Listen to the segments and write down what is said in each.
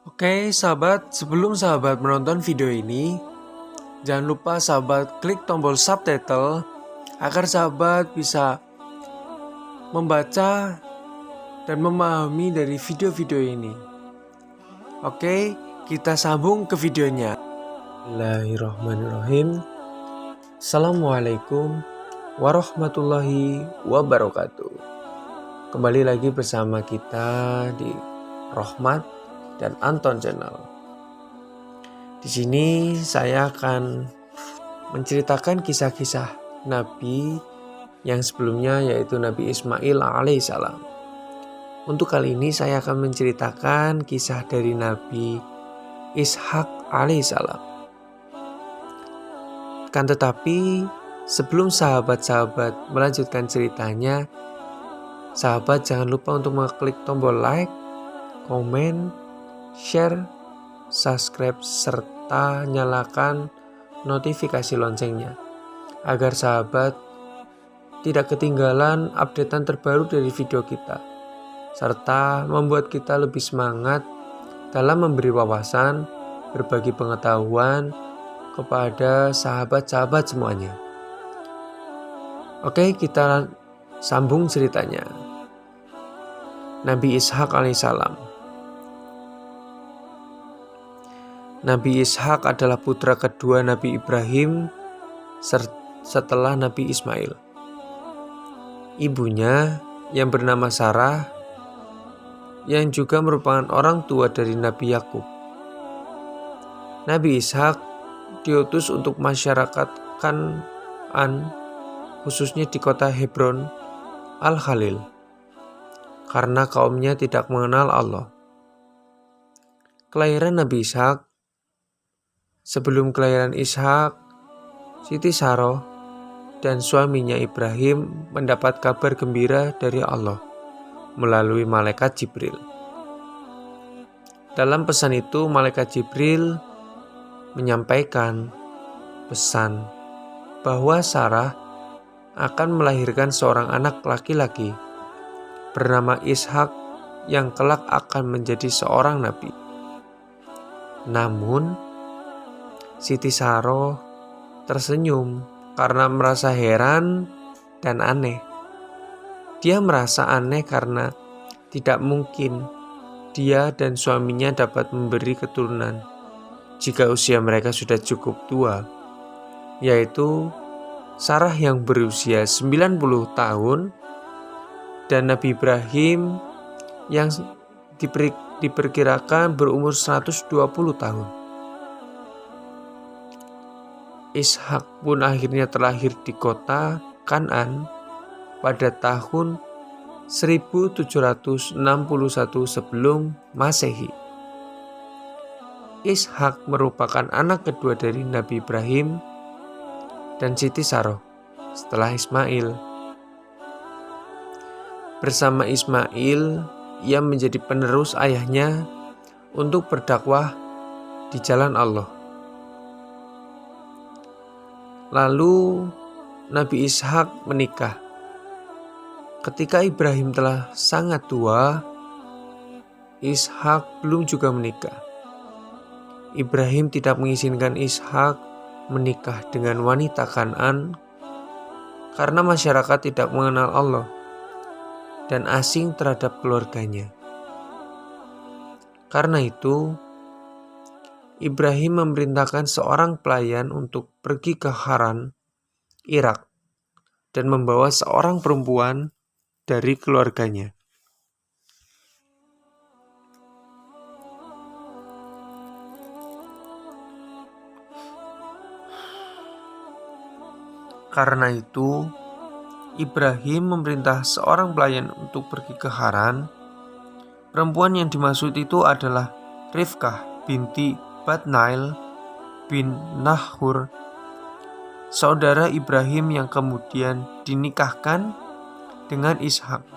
Oke, sahabat, sebelum sahabat menonton video ini, jangan lupa sahabat klik tombol subtitle agar sahabat bisa membaca dan memahami dari video-video ini. Oke, kita sambung ke videonya. Bismillahirrahmanirrahim. Assalamualaikum warahmatullahi wabarakatuh. Kembali lagi bersama kita di Rohmat dan Anton Channel. Di sini saya akan menceritakan kisah-kisah Nabi yang sebelumnya, yaitu Nabi Ismail alaihissalam. Untuk kali ini saya akan menceritakan kisah dari Nabi Ishak alaihissalam. Kan tetapi sebelum sahabat-sahabat melanjutkan ceritanya, sahabat jangan lupa untuk mengklik tombol like, komen, share, subscribe, serta nyalakan notifikasi loncengnya agar sahabat tidak ketinggalan updatean terbaru dari video kita, serta membuat kita lebih semangat dalam memberi wawasan, berbagi pengetahuan kepada sahabat-sahabat semuanya. Oke, kita sambung ceritanya. Nabi Ishak alaihissalam. Nabi Ishak adalah putra kedua Nabi Ibrahim setelah Nabi Ismail. Ibunya yang bernama Sarah, yang juga merupakan orang tua dari Nabi Yakub. Nabi Ishak diutus untuk masyarakat Kan'an, khususnya di kota Hebron Al-Khalil, karena kaumnya tidak mengenal Allah. Kelahiran Nabi Ishak. Sebelum kelahiran Ishak, Siti Saroh dan suaminya Ibrahim mendapat kabar gembira dari Allah melalui malaikat Jibril. Dalam pesan itu, malaikat Jibril menyampaikan pesan bahwa Sarah akan melahirkan seorang anak laki-laki bernama Ishak yang kelak akan menjadi seorang nabi. Namun Siti Saroh tersenyum karena merasa heran dan aneh. Dia merasa aneh karena tidak mungkin dia dan suaminya dapat memberi keturunan jika usia mereka sudah cukup tua, yaitu Sarah yang berusia 90 tahun dan Nabi Ibrahim yang diperkirakan berumur 120 tahun. Ishak pun akhirnya terlahir di kota Kan'an pada tahun 1761 sebelum Masehi. Ishak merupakan anak kedua dari Nabi Ibrahim dan Siti Saroh setelah Ismail. Bersama Ismail, ia menjadi penerus ayahnya untuk berdakwah di jalan Allah. Lalu Nabi Ishak menikah. Ketika Ibrahim telah sangat tua, Ishak belum juga menikah. Ibrahim tidak mengizinkan Ishak menikah dengan wanita Kan'an karena masyarakat tidak mengenal Allah dan asing terhadap keluarganya. Karena itu, Ibrahim memerintahkan seorang pelayan untuk pergi ke Haran, Irak, dan membawa seorang perempuan dari keluarganya. Karena itu, Ibrahim memerintah seorang pelayan untuk pergi ke Haran. Perempuan yang dimaksud itu adalah Rifkah binti Badnail bin Nahur, saudara Ibrahim yang kemudian dinikahkan dengan Ishak.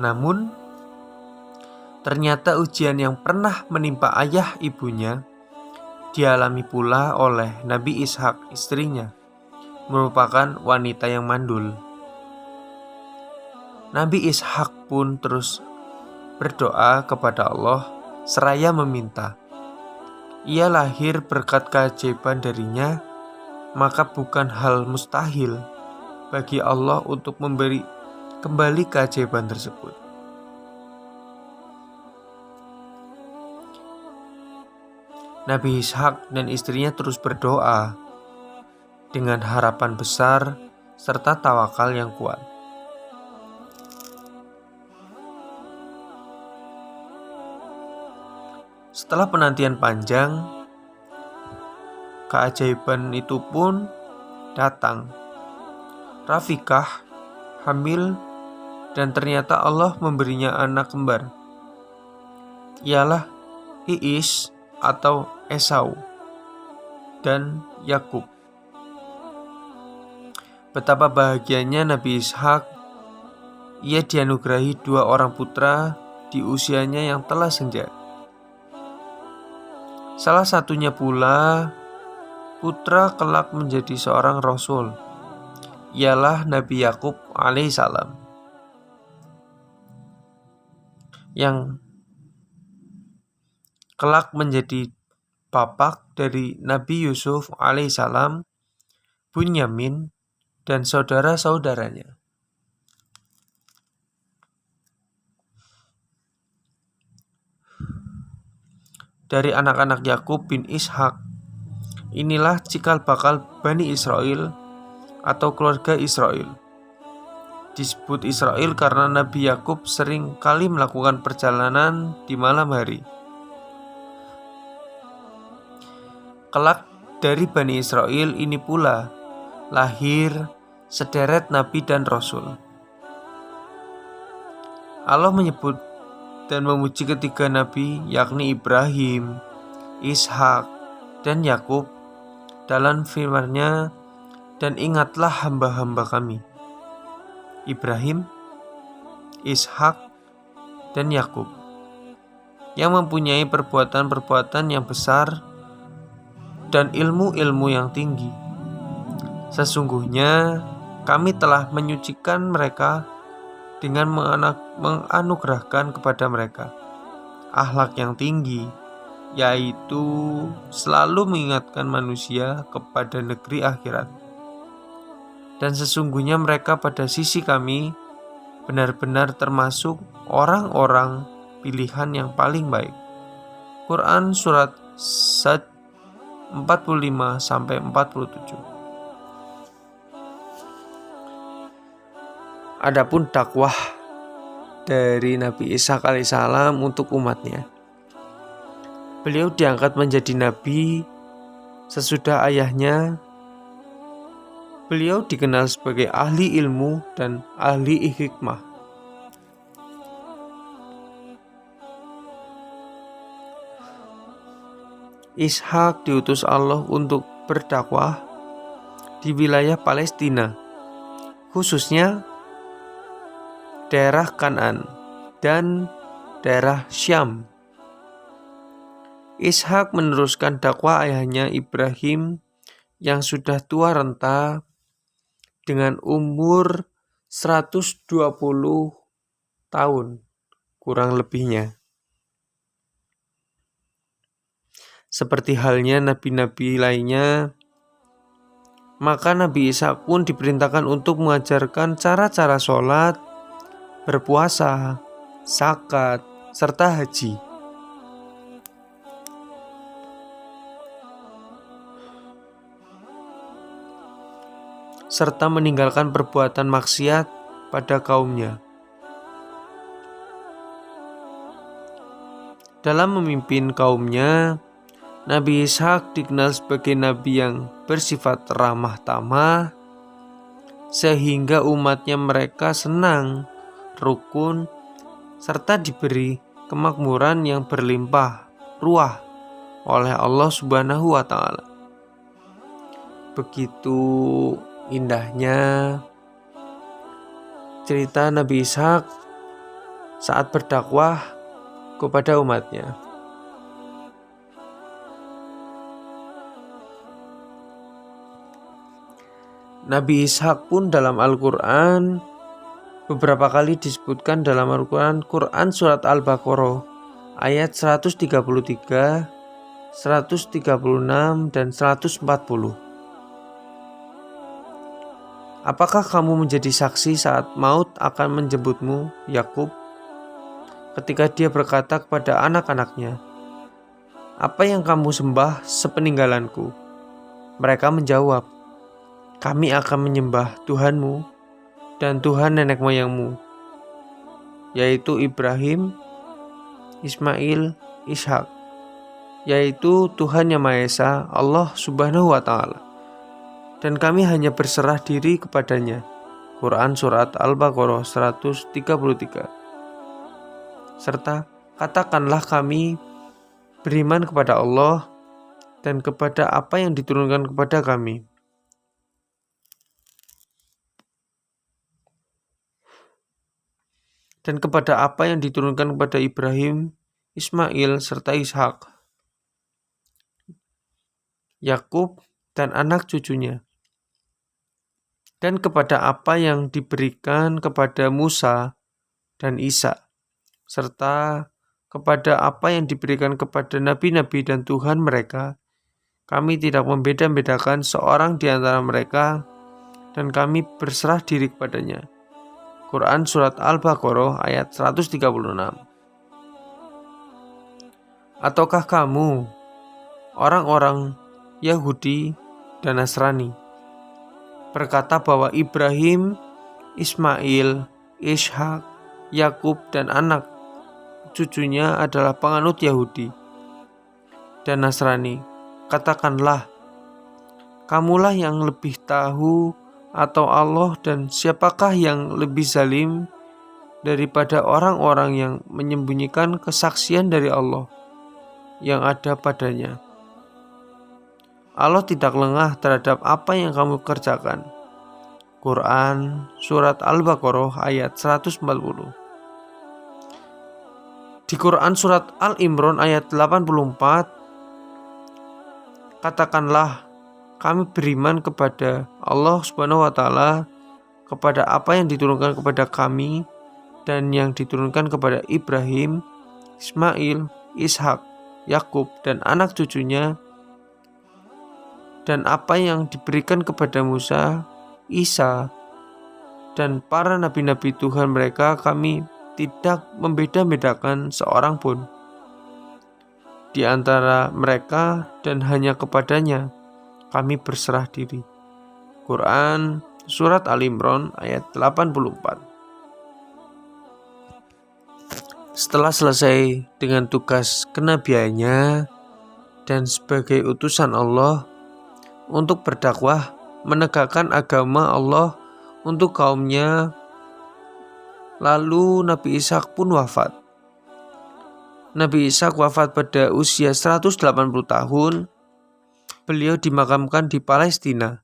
Namun, ternyata ujian yang pernah menimpa ayah ibunya dialami pula oleh Nabi Ishak, istrinya, merupakan wanita yang mandul. Nabi Ishak pun terus berdoa kepada Allah seraya meminta. Ia lahir berkat keajaiban darinya, maka bukan hal mustahil bagi Allah untuk memberi kembali keajaiban tersebut. Nabi Ishak dan istrinya terus berdoa dengan harapan besar serta tawakal yang kuat. Setelah penantian panjang, keajaiban itu pun datang. Rafikah hamil dan ternyata Allah memberinya anak kembar. Ialah Iis atau Esau dan Yakub. Betapa bahagianya Nabi Ishak. Ia dianugerahi 2 orang putra di usianya yang telah senja. Salah satunya pula putra kelak menjadi seorang rasul, ialah Nabi Yakub alaihissalam, yang kelak menjadi bapak dari Nabi Yusuf alaihissalam, Bunyamin, dan saudara-saudaranya. Dari anak-anak Yakub bin Ishak, inilah cikal bakal Bani Israel atau keluarga Israel. Disebut Israel karena Nabi Yakub sering kali melakukan perjalanan di malam hari. Kelak dari Bani Israel ini pula lahir sederet nabi dan rasul. Allah menyebut dan memuji ketiga nabi, yakni Ibrahim, Ishak, dan Yakub dalam firman-Nya, dan ingatlah hamba-hamba kami, Ibrahim, Ishak, dan Yakub, yang mempunyai perbuatan-perbuatan yang besar dan ilmu-ilmu yang tinggi. Sesungguhnya kami telah menyucikan mereka dengan menganugerahkan kepada mereka akhlak yang tinggi, yaitu selalu mengingatkan manusia kepada negeri akhirat. Dan sesungguhnya mereka pada sisi kami benar-benar termasuk orang-orang pilihan yang paling baik. Quran Surat Sad 45-47. Adapun dakwah dari Nabi Ishak alaihissalam untuk umatnya, beliau diangkat menjadi nabi sesudah ayahnya. Beliau dikenal sebagai ahli ilmu dan ahli hikmah. Ishak diutus Allah untuk berdakwah di wilayah Palestina, khususnya daerah Kan'an dan daerah Syam. Ishak meneruskan dakwah ayahnya Ibrahim yang sudah tua renta dengan umur 120 tahun kurang lebihnya. Seperti halnya nabi-nabi lainnya, maka Nabi Ishak pun diperintahkan untuk mengajarkan cara-cara sholat, berpuasa, zakat, serta haji. Serta meninggalkan perbuatan maksiat pada kaumnya. Dalam memimpin kaumnya, Nabi Ishak dikenal sebagai nabi yang bersifat ramah tamah, sehingga umatnya mereka senang, rukun, serta diberi kemakmuran yang berlimpah ruah oleh Allah Subhanahu wa Ta'ala. Begitu indahnya cerita Nabi Ishak saat berdakwah kepada umatnya. Nabi Ishak pun dalam Al-Quran beberapa kali disebutkan dalam Al-Quran surat Al-Baqarah ayat 133, 136, dan 140. Apakah kamu menjadi saksi saat maut akan menjemputmu, Yakub? Ketika dia berkata kepada anak-anaknya, "Apa yang kamu sembah sepeninggalanku?" Mereka menjawab, "Kami akan menyembah Tuhanmu dan Tuhan nenek moyangmu, yaitu Ibrahim, Ismail, Ishak, yaitu Tuhan Yang Maha Esa, Allah Subhanahu wa Ta'ala. Dan kami hanya berserah diri kepadanya." Quran Surat Al-Baqarah 133. Serta, katakanlah kami beriman kepada Allah dan kepada apa yang diturunkan kepada kami. Dan kepada apa yang diturunkan kepada Ibrahim, Ismail, serta Ishak, Yakub, dan anak cucunya. Dan kepada apa yang diberikan kepada Musa dan Isa, serta kepada apa yang diberikan kepada nabi-nabi dan Tuhan mereka. Kami tidak membeda-bedakan seorang di antara mereka, dan kami berserah diri kepadanya. Quran Surat Al-Baqarah ayat 136. Ataukah kamu, orang-orang Yahudi dan Nasrani, berkata bahwa Ibrahim, Ismail, Ishak, Yakub, dan anak cucunya adalah penganut Yahudi dan Nasrani? Katakanlah, kamulah yang lebih tahu atau Allah, dan siapakah yang lebih zalim daripada orang-orang yang menyembunyikan kesaksian dari Allah yang ada padanya. Allah tidak lengah terhadap apa yang kamu kerjakan. Quran Surat Al-Baqarah ayat 140. Di Quran Surat Al-Imran ayat 84, katakanlah, kami beriman kepada Allah Subhanahu wa Ta'ala, kepada apa yang diturunkan kepada kami dan yang diturunkan kepada Ibrahim, Ismail, Ishak, Yakub, dan anak cucunya, dan apa yang diberikan kepada Musa, Isa, dan para nabi-nabi Tuhan mereka. Kami tidak membeda-bedakan seorang pun di antara mereka, dan hanya kepadanya kami berserah diri. Quran Surat Al-Imran ayat 84. Setelah selesai dengan tugas kenabiannya dan sebagai utusan Allah untuk berdakwah menegakkan agama Allah untuk kaumnya, lalu Nabi Ishak pun wafat. Nabi Ishak wafat pada usia 180 tahun. Beliau dimakamkan di Palestina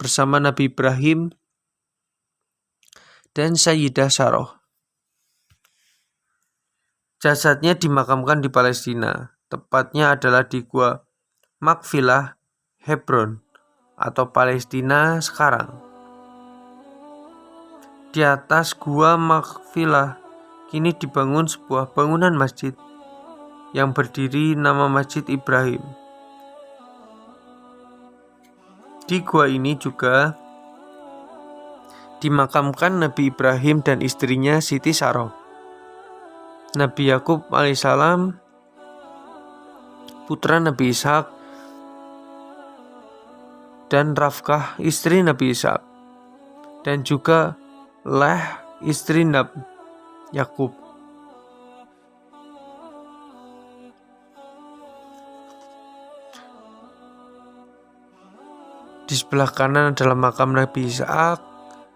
bersama Nabi Ibrahim dan Sayyidah Sarah. Jasadnya dimakamkan di Palestina, tepatnya adalah di Gua Makfilah, Hebron, atau Palestina sekarang. Di atas Gua Makfilah kini dibangun sebuah bangunan masjid yang berdiri nama Masjid Ibrahim. Di gua ini juga dimakamkan Nabi Ibrahim dan istrinya Siti Sarah, Nabi Yakub alaihissalam, putra Nabi Ishak, dan Rafkah, istri Nabi Ishak, dan juga Leh, istri Nabi Yakub. Di sebelah kanan adalah makam Nabi Ishak,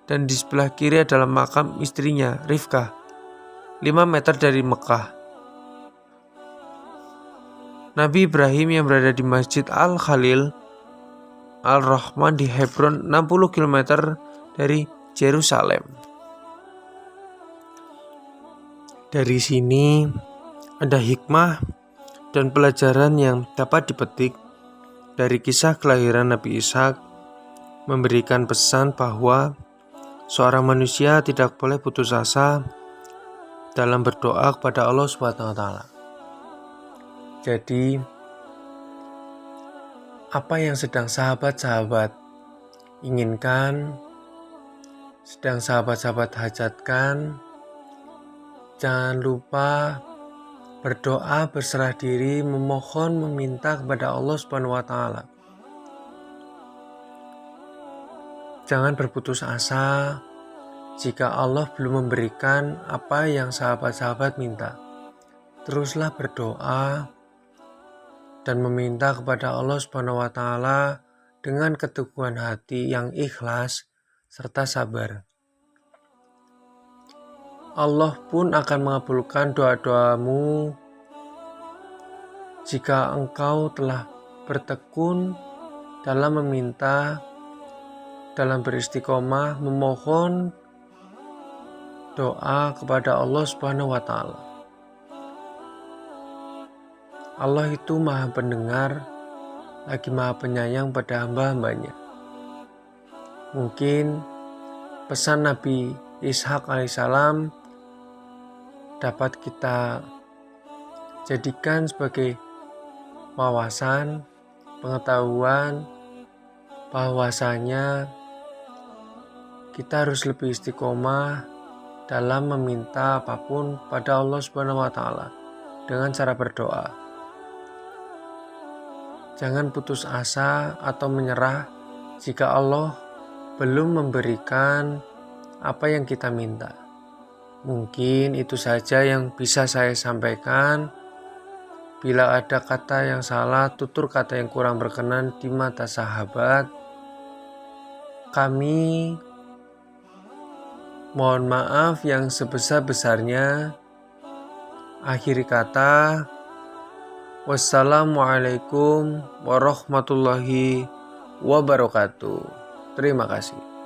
dan di sebelah kiri adalah makam istrinya Rifkah, 5 meter dari Mekah. Nabi Ibrahim yang berada di Masjid Al-Khalil Al-Rahman di Hebron, 60 km dari Yerusalem. Dari sini ada hikmah dan pelajaran yang dapat dipetik dari kisah kelahiran Nabi Ishak, memberikan pesan bahwa seorang manusia tidak boleh putus asa dalam berdoa kepada Allah Subhanahu wa Ta'ala. Jadi, apa yang sedang sahabat-sahabat inginkan, sedang sahabat-sahabat hajatkan, jangan lupa berdoa, berserah diri, memohon, meminta kepada Allah Subhanahu wa Ta'ala. Jangan berputus asa jika Allah belum memberikan apa yang sahabat-sahabat minta. Teruslah berdoa dan meminta kepada Allah Subhanahu wa Ta'ala dengan keteguhan hati yang ikhlas serta sabar. Allah pun akan mengabulkan doa-doamu jika engkau telah bertekun dalam meminta, dalam beristiqomah, memohon doa kepada Allah Subhanahu wa Ta'ala. Allah itu Maha Pendengar, lagi Maha Penyayang pada hamba-hambanya. Mungkin pesan Nabi Ishak alaihissalam dapat kita jadikan sebagai wawasan, pengetahuan bahwasanya kita harus lebih istiqomah dalam meminta apapun pada Allah Subhanahu wa Ta'ala dengan cara berdoa. Jangan putus asa atau menyerah jika Allah belum memberikan apa yang kita minta. Mungkin itu saja yang bisa saya sampaikan. Bila ada kata yang salah, tutur kata yang kurang berkenan di mata sahabat, kami mohon maaf yang sebesar-besarnya. Akhiri kata, wassalamualaikum warahmatullahi wabarakatuh. Terima kasih.